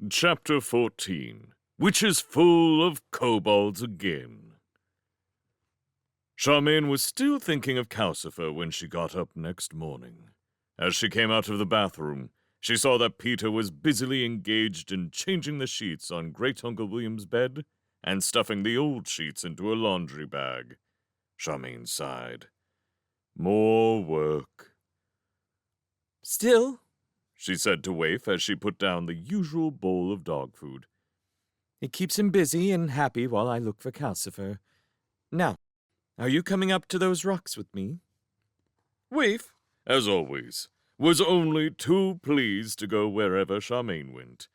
Chapter 14, which is full of kobolds again. Charmaine was still thinking of Calcifer when she got up next morning. As she came out of the bathroom, she saw that Peter was busily engaged in changing the sheets on Great-Uncle William's bed and stuffing the old sheets into a laundry bag. Charmaine sighed. More work. Still, she said to Waif as she put down the usual bowl of dog food. It keeps him busy and happy while I look for Calcifer. Now, are you coming up to those rocks with me? Waif, as always, was only too pleased to go wherever Charmaine went.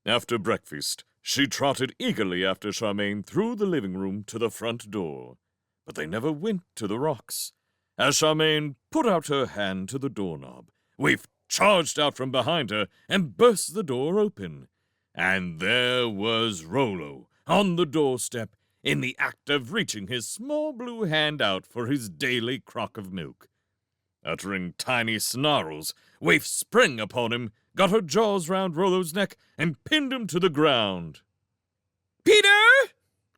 After breakfast, she trotted eagerly after Charmaine through the living room to the front door. But they never went to the rocks. As Charmaine put out her hand to the doorknob, Waif charged out from behind her and burst the door open. And there was Rollo on the doorstep, in the act of reaching his small blue hand out for his daily crock of milk. Uttering tiny snarls, Waif sprang upon him, got her jaws round Rollo's neck, and pinned him to the ground. Peter!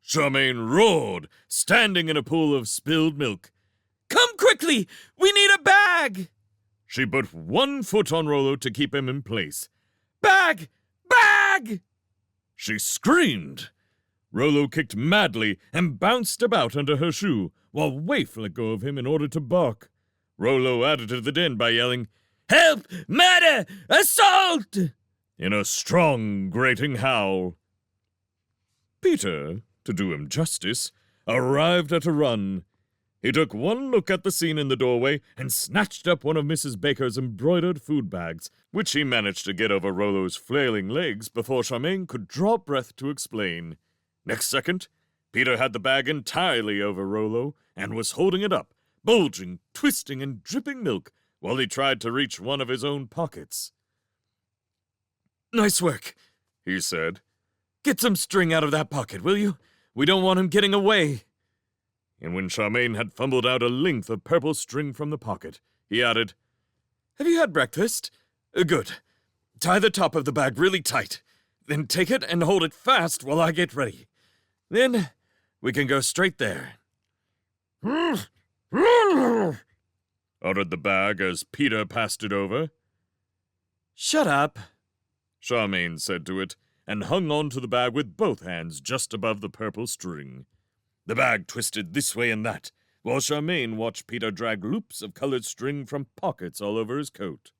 Charmaine roared, standing in a pool of spilled milk. Come quickly! We need a bag! She put one foot on Rollo to keep him in place. Bag! Bag! She screamed. Rollo kicked madly and bounced about under her shoe, while Waif let go of him in order to bark. Rollo added to the din by yelling, Help! Murder! Assault! In a strong, grating howl. Peter, to do him justice, arrived at a run. He took one look at the scene in the doorway and snatched up one of Mrs. Baker's embroidered food bags, which he managed to get over Rollo's flailing legs before Charmaine could draw breath to explain. Next second, Peter had the bag entirely over Rollo and was holding it up, bulging, twisting, and dripping milk, while he tried to reach one of his own pockets. Nice work, he said. Get some string out of that pocket, will you? We don't want him getting away. And when Charmaine had fumbled out a length of purple string from the pocket, he added, Have you had breakfast? Good. Tie the top of the bag really tight. Then take it and hold it fast while I get ready. Then we can go straight there. uttered the bag as Peter passed it over. Shut up, Charmaine said to it, and hung on to the bag with both hands just above the purple string. The bag twisted this way and that, while Charmaine watched Peter drag loops of colored string from pockets all over his coat.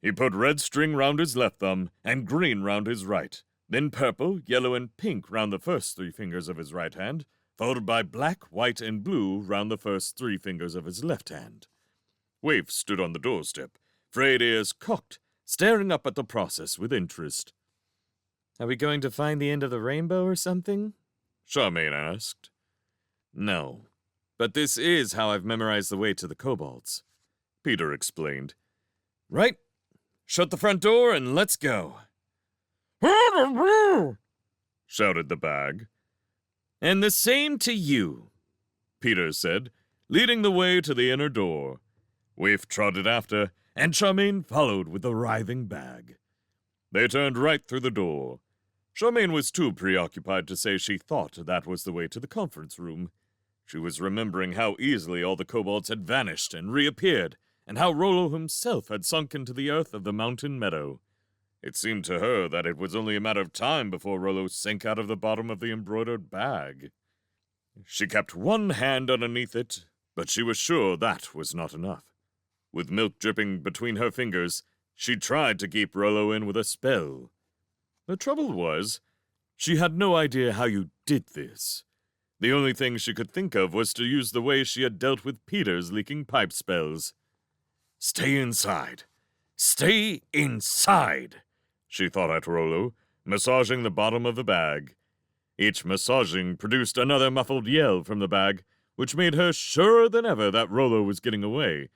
He put red string round his left thumb and green round his right, then purple, yellow, and pink round the first 3 fingers of his right hand, followed by black, white, and blue round the first 3 fingers of his left hand. Waif stood on the doorstep, frayed ears cocked, staring up at the process with interest. Are we going to find the end of the rainbow or something? Charmaine asked. No, but this is how I've memorized the way to the Kobolds, Peter explained. Right, shut the front door and let's go. Shouted the bag. And the same to you, Peter said, leading the way to the inner door. Waif trotted after, and Charmaine followed with the writhing bag. They turned right through the door. Charmaine was too preoccupied to say she thought that was the way to the conference room. She was remembering how easily all the kobolds had vanished and reappeared, and how Rollo himself had sunk into the earth of the mountain meadow. It seemed to her that it was only a matter of time before Rollo sank out of the bottom of the embroidered bag. She kept one hand underneath it, but she was sure that was not enough. With milk dripping between her fingers, she tried to keep Rollo in with a spell. The trouble was, she had no idea how you did this. The only thing she could think of was to use the way she had dealt with Peter's leaking pipe spells. Stay inside. Stay inside, she thought at Rollo, massaging the bottom of the bag. Each massaging produced another muffled yell from the bag, which made her surer than ever that Rollo was getting away.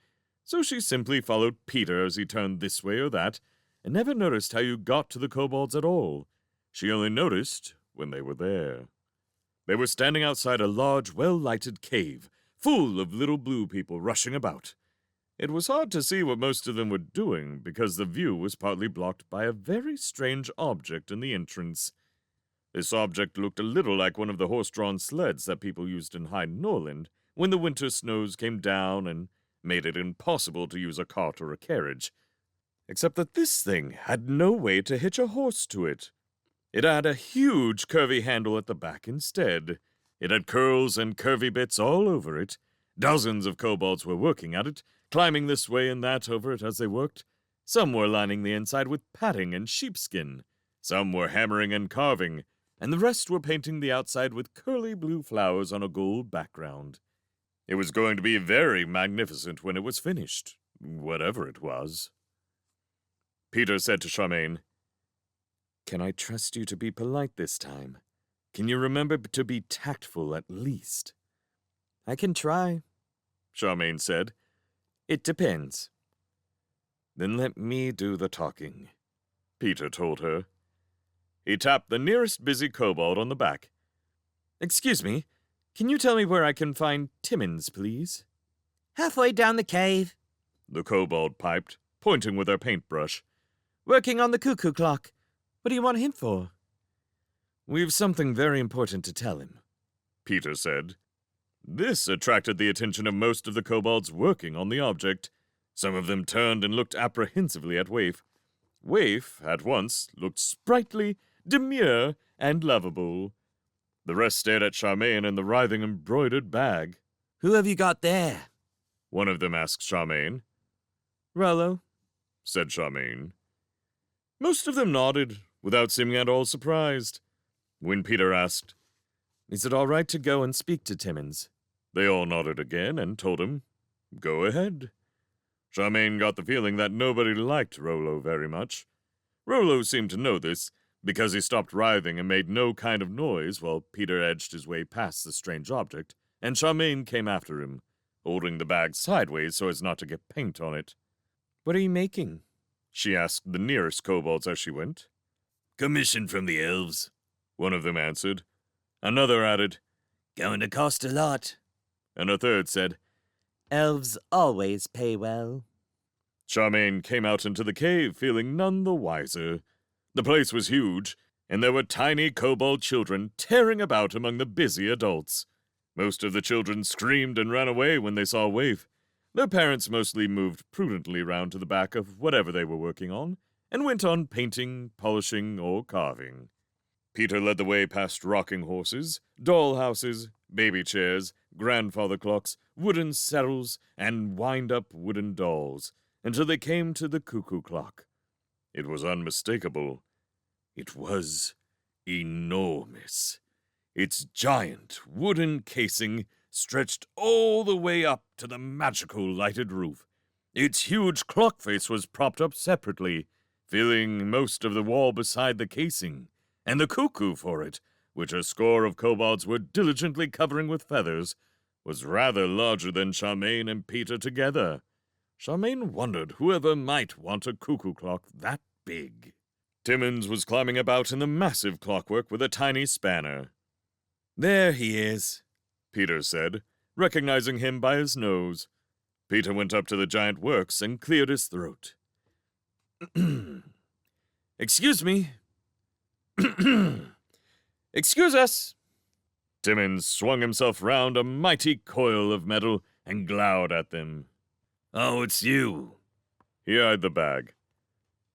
So she simply followed Peter as he turned this way or that, and never noticed how you got to the kobolds at all. She only noticed when they were there. They were standing outside a large, well-lighted cave, full of little blue people rushing about. It was hard to see what most of them were doing because the view was partly blocked by a very strange object in the entrance. This object looked a little like one of the horse-drawn sleds that people used in High Norland when the winter snows came down and made it impossible to use a cart or a carriage. Except that this thing had no way to hitch a horse to it. It had a huge curvy handle at the back instead. It had curls and curvy bits all over it. Dozens of kobolds were working at it, climbing this way and that over it as they worked. Some were lining the inside with padding and sheepskin. Some were hammering and carving, and the rest were painting the outside with curly blue flowers on a gold background. It was going to be very magnificent when it was finished, whatever it was. Peter said to Charmaine, "Can I trust you to be polite this time? Can you remember to be tactful at least?" "I can try," Charmaine said. "It depends." "Then let me do the talking," Peter told her. He tapped the nearest busy kobold on the back. "Excuse me, can you tell me where I can find Timmins, please?" "Halfway down the cave," the kobold piped, pointing with her paintbrush. "Working on the cuckoo clock. What do you want him for?" "We've something very important to tell him," Peter said. This attracted the attention of most of the kobolds working on the object. Some of them turned and looked apprehensively at Waif. Waif, at once, looked sprightly, demure, and lovable. The rest stared at Charmaine and the writhing embroidered bag. "Who have you got there?" One of them asked Charmaine. "Rollo," said Charmaine. Most of them nodded, without seeming at all surprised. When Peter asked, "Is it all right to go and speak to Timmins?" they all nodded again and told him, "Go ahead." Charmaine got the feeling that nobody liked Rollo very much. Rollo seemed to know this, because he stopped writhing and made no kind of noise while Peter edged his way past the strange object, and Charmaine came after him, holding the bag sideways so as not to get paint on it. "What are you making?" she asked the nearest kobolds as she went. "Commission from the elves," one of them answered. Another added, "Going to cost a lot." And a third said, "Elves always pay well." Charmaine came out into the cave feeling none the wiser. The place was huge, and there were tiny kobold children tearing about among the busy adults. Most of the children screamed and ran away when they saw Waif. Their parents mostly moved prudently round to the back of whatever they were working on, and went on painting, polishing, or carving. Peter led the way past rocking horses, doll houses, baby chairs, grandfather clocks, wooden saddles, and wind-up wooden dolls, until they came to the cuckoo clock. It was unmistakable. It was enormous. Its giant wooden casing stretched all the way up to the magical lighted roof. Its huge clock face was propped up separately, filling most of the wall beside the casing, and the cuckoo for it, which a score of kobolds were diligently covering with feathers, was rather larger than Charmaine and Peter together. Charmaine wondered whoever might want a cuckoo clock that big. Timmins was climbing about in the massive clockwork with a tiny spanner. "There he is," Peter said, recognizing him by his nose. Peter went up to the giant works and cleared his throat. "Excuse me." "Excuse us." Timmins swung himself round a mighty coil of metal and glowered at them. "Oh, it's you. He eyed the bag.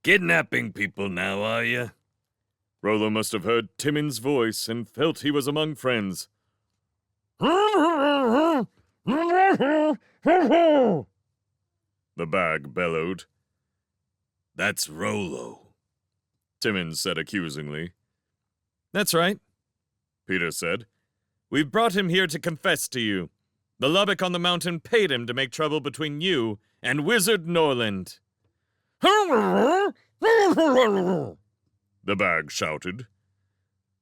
Kidnapping people now, are you?" Rollo must have heard Timmins' voice and felt he was among friends. The bag bellowed. "That's Rollo," Timmins said accusingly. "That's right," Peter said. "We've brought him here to confess to you. The Lubbock on the mountain paid him to make trouble between you and Wizard Norland." The bag shouted.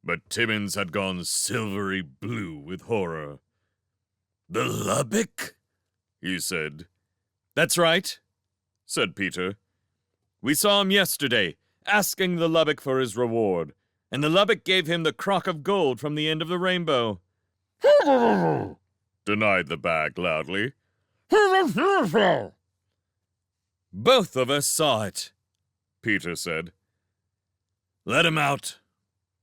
But Timmins had gone silvery blue with horror. "The Lubbock?" he said. "That's right," said Peter. "We saw him yesterday, asking the Lubbock for his reward, and the Lubbock gave him the crock of gold from the end of the rainbow." Denied the bag loudly. Both of us saw it, Peter said. Let him out.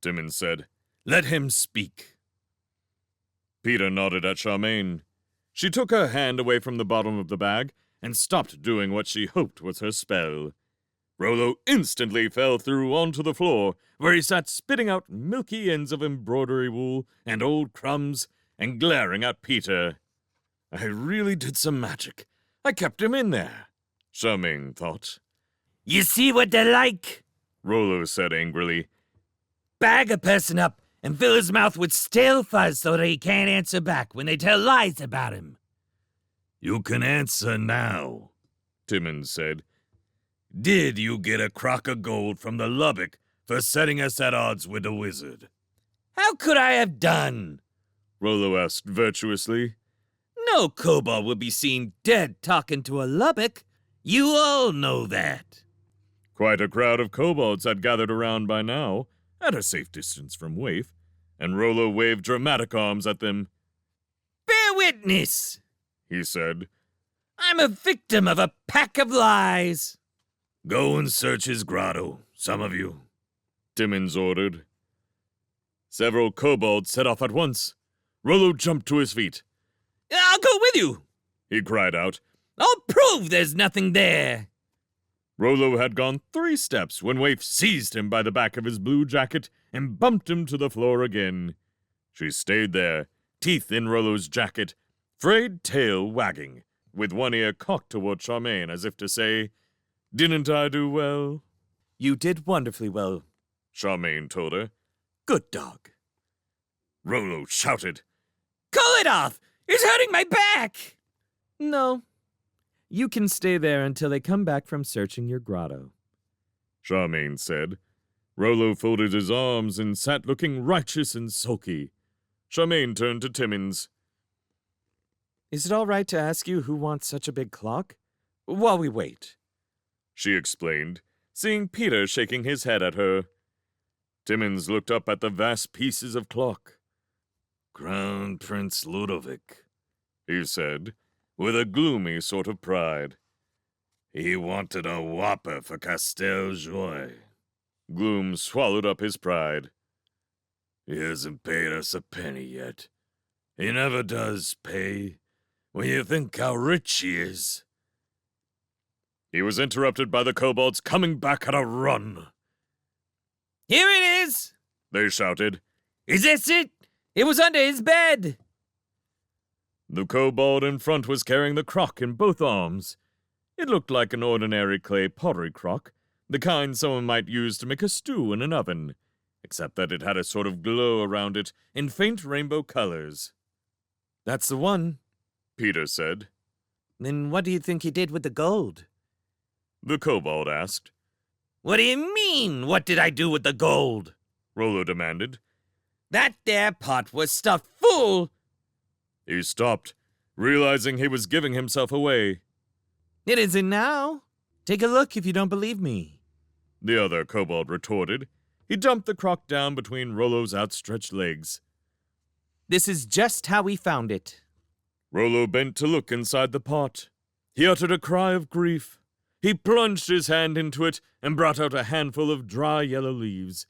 Timmins said. Let him speak. Peter nodded at Charmaine. She took her hand away from the bottom of the bag and stopped doing what she hoped was her spell. Rollo instantly fell through onto the floor, where he sat spitting out milky ends of embroidery wool and old crumbs and glaring at Peter. I really did some magic. I kept him in there, Charmaine thought. You see what they're like? Rollo said angrily. Bag a person up and fill his mouth with stale fuzz so that he can't answer back when they tell lies about him. You can answer now, Timmins said. Did you get a crock of gold from the Lubbock for setting us at odds with the wizard? How could I have done? Rollo asked virtuously. No kobold would be seen dead talking to a Lubbock. You all know that. Quite a crowd of kobolds had gathered around by now, at a safe distance from Waif, and Rollo waved dramatic arms at them. Bear witness, He said. I'm a victim of a pack of lies. Go and search his grotto, some of you. Timmins ordered. Several kobolds set off at once. Rollo jumped to his feet. I'll go with you. He cried out. I'll prove there's nothing there. Rollo had gone 3 steps when Waif seized him by the back of his blue jacket and bumped him to the floor again. She stayed there, teeth in Rollo's jacket, frayed tail wagging, with one ear cocked toward Charmaine as if to say, "Didn't I do well?" You did wonderfully well, Charmaine told her. good dog. Rollo shouted. Call it off. It's hurting my back. No, you can stay there until they come back from searching your grotto. Charmaine said. Rollo folded his arms and sat looking righteous and sulky. Charmaine turned to Timmins. Is it all right to ask you who wants such a big clock? While we wait. She explained, seeing Peter shaking his head at her. Timmins looked up at the vast pieces of clock. Crown Prince Ludovic, He said, with a gloomy sort of pride. he wanted a whopper for Castel Joy. Gloom swallowed up his pride. He hasn't paid us a penny yet. He never does pay, when you think how rich he is. He was interrupted by the kobolds coming back at a run. Here it is. They shouted. Is this it? It was under his bed. The kobold in front was carrying the crock in both arms. It looked like an ordinary clay pottery crock, the kind someone might use to make a stew in an oven, except that it had a sort of glow around it in faint rainbow colors. That's the one. Peter said. Then what do you think he did with the gold? The kobold asked. What do you mean, what did I do with the gold? Rollo demanded. That there pot was stuffed full. He stopped, realizing he was giving himself away. It isn't now. Take a look if you don't believe me. The other kobold retorted. He dumped the crock down between Rollo's outstretched legs. This is just how we found it. Rollo bent to look inside the pot. He uttered a cry of grief. He plunged his hand into it and brought out a handful of dry yellow leaves.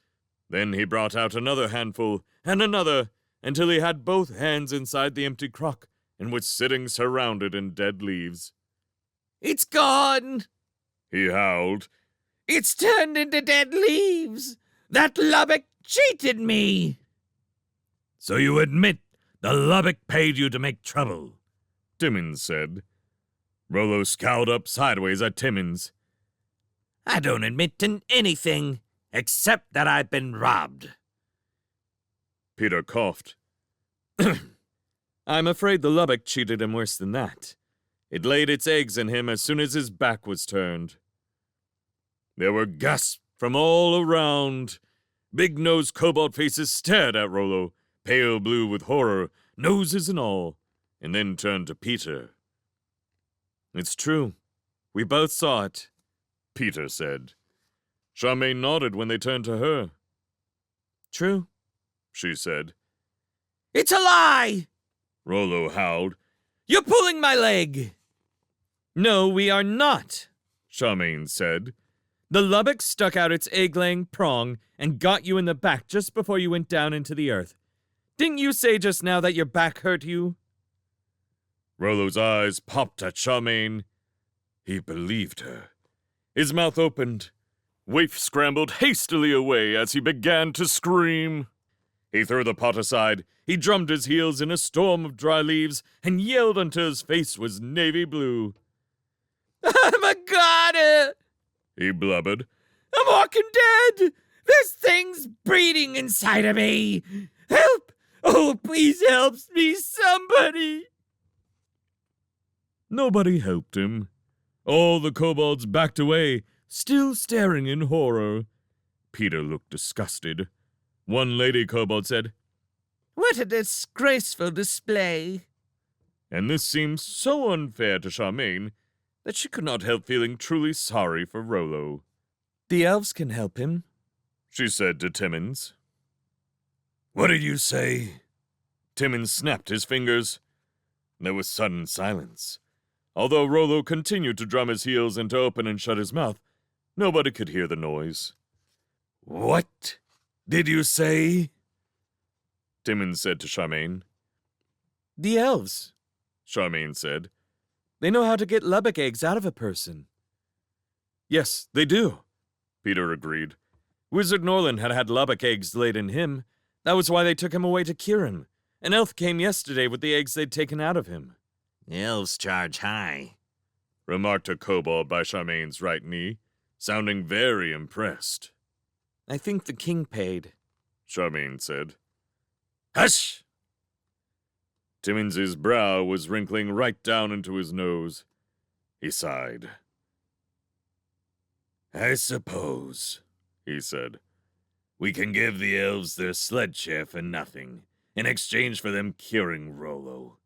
Then he brought out another handful and another, until he had both hands inside the empty crock and was sitting surrounded in dead leaves. It's gone. He howled. It's turned into dead leaves. That Lubbock cheated me. So you admit the Lubbock paid you to make trouble? Timmins said. Rollo scowled up sideways at Timmins. I don't admit to anything, except that I've been robbed. Peter coughed. I'm afraid the Lubbock cheated him worse than that. It laid its eggs in him as soon as his back was turned. There were gasps from all around. Big-nosed kobold faces stared at Rollo, pale blue with horror, noses and all, and then turned to Peter. It's true. We both saw it, Peter said. Charmaine nodded when they turned to her. True, She said. It's a lie. Rollo howled. You're pulling my leg. No, we are not, Charmaine said. The lubbock stuck out its egg-laying prong and got you in the back just before you went down into the earth. Didn't you say just now that your back hurt you? Rollo's eyes popped at Charmaine. He believed her. His mouth opened. Waif scrambled hastily away as he began to scream. He threw the pot aside. He drummed his heels in a storm of dry leaves and yelled until his face was navy blue. I'm a goner! He blubbered. I'm walking dead! This thing's breeding inside of me! Help! Oh, please help me, somebody! Nobody helped him. All the kobolds backed away, still staring in horror. Peter looked disgusted. One lady kobold said, What a disgraceful display! and this seemed so unfair to Charmaine that she could not help feeling truly sorry for Rollo. The elves can help him, She said to Timmins. What did you say? Timmins snapped his fingers. There was sudden silence. Although Rollo continued to drum his heels and to open and shut his mouth, nobody could hear the noise. What did you say? Timmins said to Charmaine. The elves. Charmaine said. They know how to get lubbock eggs out of a person. Yes, they do, Peter agreed. Wizard Norland had had lubbock eggs laid in him. That was why they took him away to cure him. An elf came yesterday with the eggs they'd taken out of him. Elves charge high, Remarked a kobold by Charmaine's right knee, sounding very impressed. I think the king paid. Charmaine said. Hush! Timmins's brow was wrinkling right down into his nose. He sighed. I suppose, He said. we can give the elves their sled share for nothing, in exchange for them curing Rollo.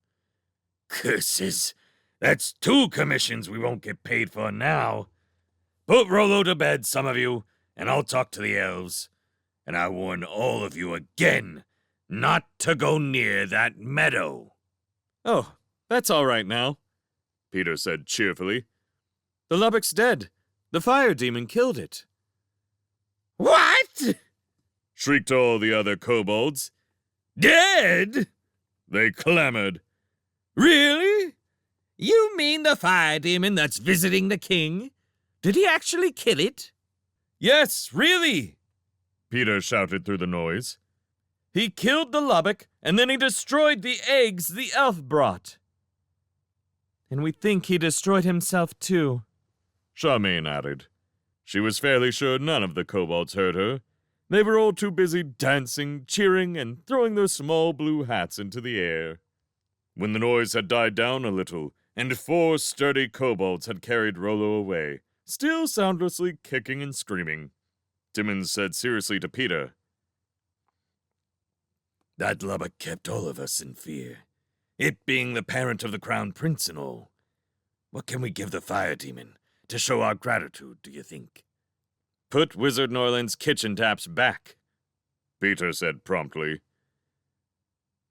Curses! That's 2 commissions we won't get paid for now. Put Rollo to bed, some of you, and I'll talk to the elves. And I warn all of you again, not to go near that meadow. Oh, that's all right now, Peter said cheerfully. The lubbock's dead. The fire demon killed it. What? Shrieked all the other kobolds. Dead? They clamored. Really? You mean the fire demon that's visiting the king? Did he actually kill it? Yes, really! Peter shouted through the noise. He killed the lubbock, and then he destroyed the eggs the elf brought. And we think he destroyed himself too. Charmaine added. She was fairly sure none of the kobolds heard her. They were all too busy dancing, cheering, and throwing their small blue hats into the air. When the noise had died down a little, and 4 sturdy kobolds had carried Rollo away, still soundlessly kicking and screaming, Timmins said seriously to Peter, That lubbock kept all of us in fear, it being the parent of the crown prince and all. What can we give the fire demon to show our gratitude, do you think? Put Wizard Norland's kitchen taps back, Peter said promptly.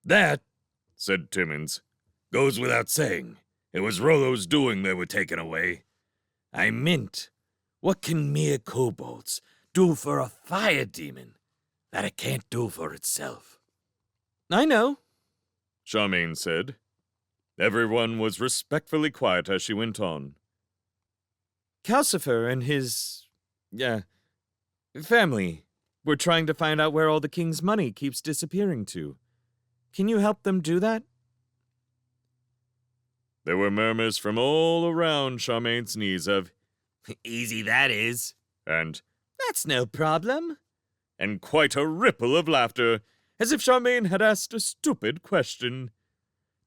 That, Said Timmins. goes without saying. It was Rollo's doing they were taken away. I meant, what can mere kobolds do for a fire demon that it can't do for itself? I know. Charmaine said. Everyone was respectfully quiet as she went on. Calcifer and his, family were trying to find out where all the king's money keeps disappearing to. Can you help them do that? There were murmurs from all around Charmaine's knees of, Easy that is. and That's no problem. and quite a ripple of laughter, as if Charmaine had asked a stupid question.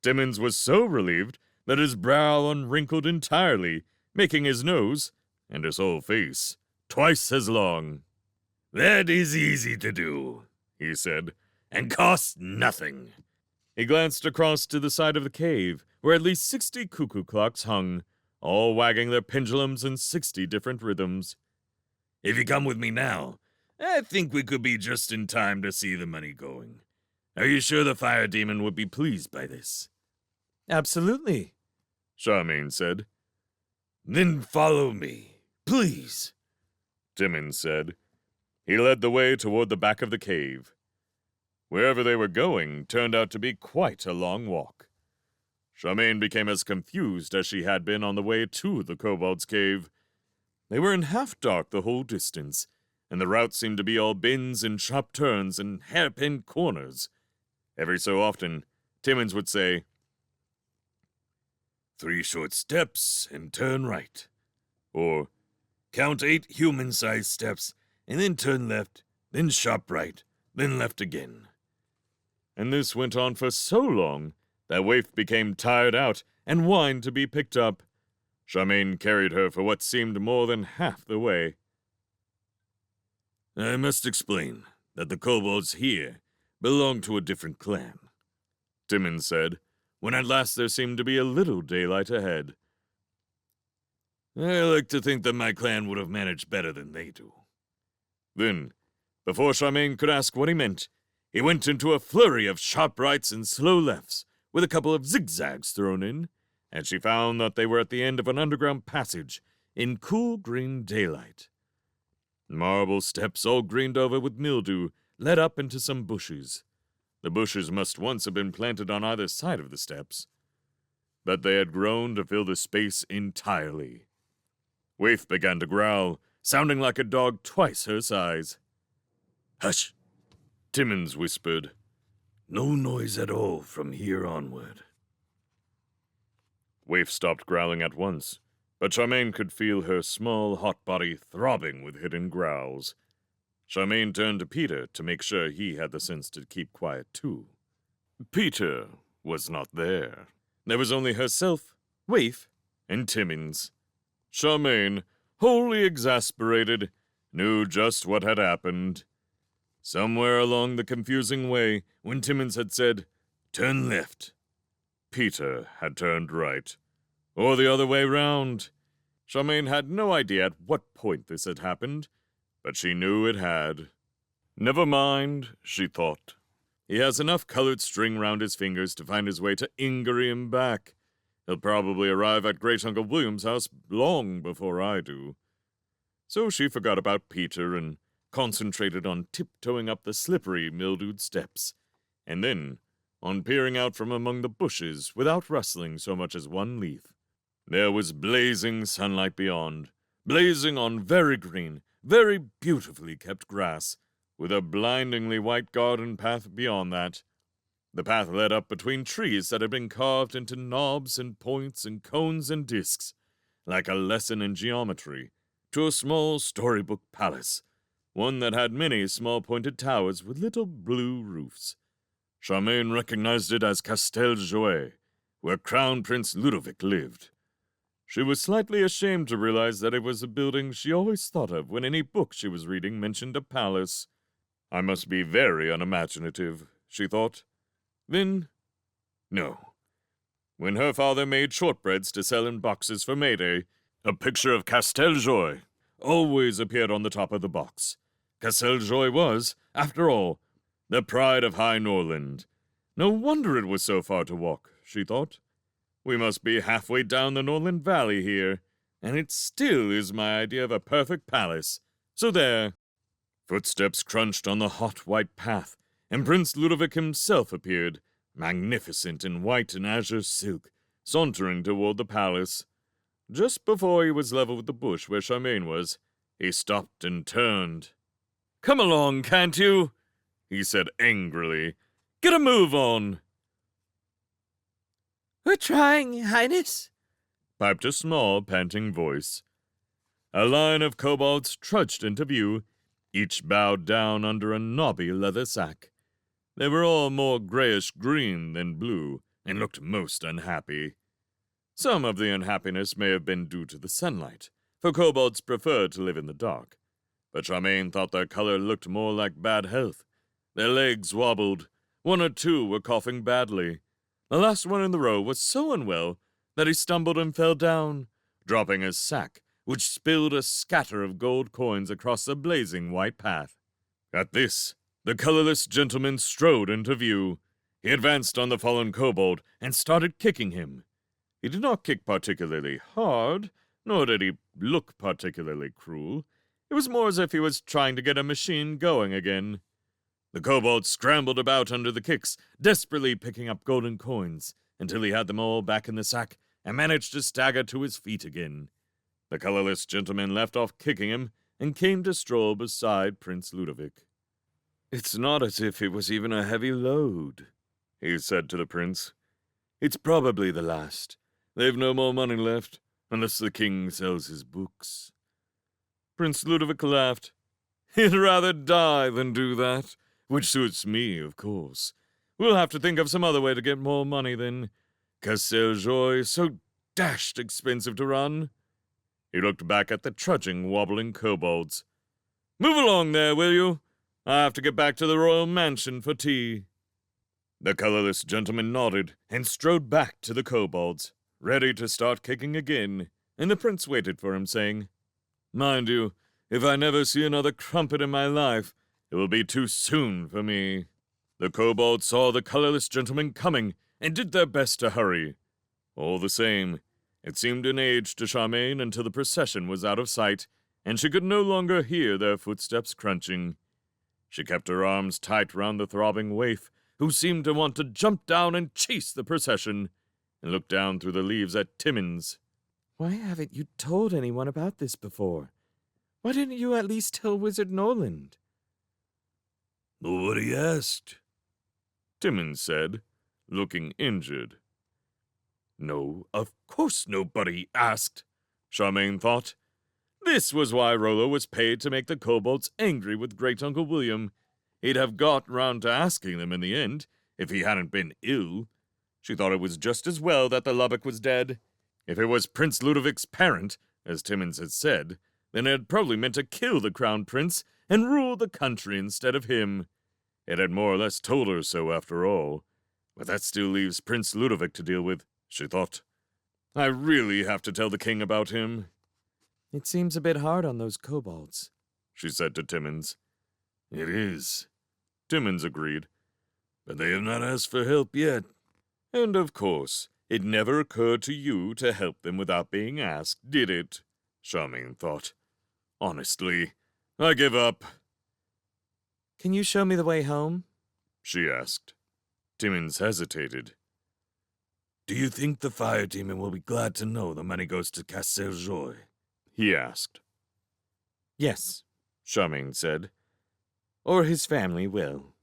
Timmins was so relieved that his brow unwrinkled entirely, making his nose, and his whole face, twice as long. That is easy to do, he said, and costs nothing. He glanced across to the side of the cave, where at least 60 cuckoo clocks hung, all wagging their pendulums in 60 different rhythms. If you come with me now, I think we could be just in time to see the money going. Are you sure the fire demon would be pleased by this? Absolutely. Charmaine said. Then follow me. please, Timmins said. He led the way toward the back of the cave. Wherever they were going turned out to be quite a long walk. Charmaine became as confused as she had been on the way to the Kobolds' cave. They were in half dark the whole distance, and the route seemed to be all bends and sharp turns and hairpin corners. Every so often, Timmins would say, 3 short steps and turn right. or Count 8 human-sized steps, and then turn left, then sharp right, then left again. and this went on for so long that Waif became tired out and whined to be picked up. Charmaine carried her for what seemed more than half the way. I must explain that the kobolds here belong to a different clan, Timmins said, when at last there seemed to be a little daylight ahead. I like to think that my clan would have managed better than they do. Then, before Charmaine could ask what he meant, he went into a flurry of sharp rights and slow lefts, with a couple of zigzags thrown in, and she found that they were at the end of an underground passage in cool green daylight. Marble steps all greened over with mildew led up into some bushes. The bushes must once have been planted on either side of the steps, but they had grown to fill the space entirely. Waif began to growl, sounding like a dog twice her size. Hush! Timmins whispered. No noise at all from here onward. Waif stopped growling at once, but Charmaine could feel her small, hot body throbbing with hidden growls. Charmaine turned to Peter to make sure he had the sense to keep quiet, too. Peter was not there. There was only herself, Waif, and Timmins. Charmaine, wholly exasperated, knew just what had happened. Somewhere along the confusing way, when Timmins had said, "Turn left," Peter had turned right. Or the other way round. Charmaine had no idea at what point this had happened, but she knew it had. Never mind, she thought. He has enough colored string round his fingers to find his way to Ingery and back. He'll probably arrive at Great Uncle William's house long before I do. So she forgot about Peter and concentrated on tiptoeing up the slippery, mildewed steps, and then on peering out from among the bushes without rustling so much as one leaf. There was blazing sunlight beyond, blazing on very green, very beautifully kept grass, with a blindingly white garden path beyond that. The path led up between trees that had been carved into knobs and points and cones and discs, like a lesson in geometry, to a small storybook palace, one that had many small pointed towers with little blue roofs. Charmaine recognized it as Castel Jouet, where Crown Prince Ludovic lived. She was slightly ashamed to realize that it was a building she always thought of when any book she was reading mentioned a palace. I must be very unimaginative, she thought. Then, no. When her father made shortbreads to sell in boxes for May Day, a picture of Castel Jouet always appeared on the top of the box. Castel Jouet was, after all, the pride of High Norland. No wonder it was so far to walk, she thought. We must be halfway down the Norland Valley here, and it still is my idea of a perfect palace. So there. Footsteps crunched on the hot white path, and Prince Ludovic himself appeared, magnificent in white and azure silk, sauntering toward the palace. Just before he was level with the bush where Charmaine was, he stopped and turned. "Come along, can't you?" he said angrily. "Get a move on." "We're trying, Your Highness," piped a small, panting voice. A line of kobolds trudged into view, each bowed down under a knobby leather sack. They were all more grayish-green than blue, and looked most unhappy. Some of the unhappiness may have been due to the sunlight, for kobolds preferred to live in the dark. But Charmaine thought their color looked more like bad health. Their legs wobbled. One or two were coughing badly. The last one in the row was so unwell that he stumbled and fell down, dropping his sack, which spilled a scatter of gold coins across the blazing white path. At this, the colorless gentleman strode into view. He advanced on the fallen kobold and started kicking him. He did not kick particularly hard, nor did he look particularly cruel. It was more as if he was trying to get a machine going again. The kobold scrambled about under the kicks, desperately picking up golden coins, until he had them all back in the sack and managed to stagger to his feet again. The colorless gentleman left off kicking him and came to stroll beside Prince Ludovic. It's not as if it was even a heavy load, he said to the prince. It's probably the last. They've no more money left, unless the king sells his books. Prince Ludovic laughed. He'd rather die than do that, which suits me, of course. We'll have to think of some other way to get more money then. Cassel-Joy is so dashed expensive to run. He looked back at the trudging, wobbling kobolds. Move along there, will you? I have to get back to the royal mansion for tea. The colorless gentleman nodded and strode back to the kobolds, ready to start kicking again, and the prince waited for him, saying, Mind you, if I never see another crumpet in my life, it will be too soon for me. The kobolds saw the colorless gentleman coming and did their best to hurry. All the same, it seemed an age to Charmaine until the procession was out of sight, and she could no longer hear their footsteps crunching. She kept her arms tight round the throbbing waif, who seemed to want to jump down and chase the procession, and looked down through the leaves at Timmins. Why haven't you told anyone about this before? Why didn't you at least tell Wizard Noland? Nobody asked, Timmins said, looking injured. No, of course nobody asked, Charmaine thought. This was why Rollo was paid to make the kobolds angry with Great-Uncle William. He'd have got round to asking them in the end, if he hadn't been ill. She thought it was just as well that the Lubbock was dead. If it was Prince Ludovic's parent, as Timmins had said, then it had probably meant to kill the crown prince and rule the country instead of him. It had more or less told her so after all. But that still leaves Prince Ludovic to deal with, she thought. I really have to tell the king about him. It seems a bit hard on those kobolds, she said to Timmins. It is, Timmins agreed. but they have not asked for help yet. And of course, it never occurred to you to help them without being asked, did it? Charmaine thought. Honestly, I give up. Can you show me the way home? She asked. Timmins hesitated. Do you think the fire demon will be glad to know the money goes to Cassel-Joy? He asked. Yes, Charmaine said. or his family will.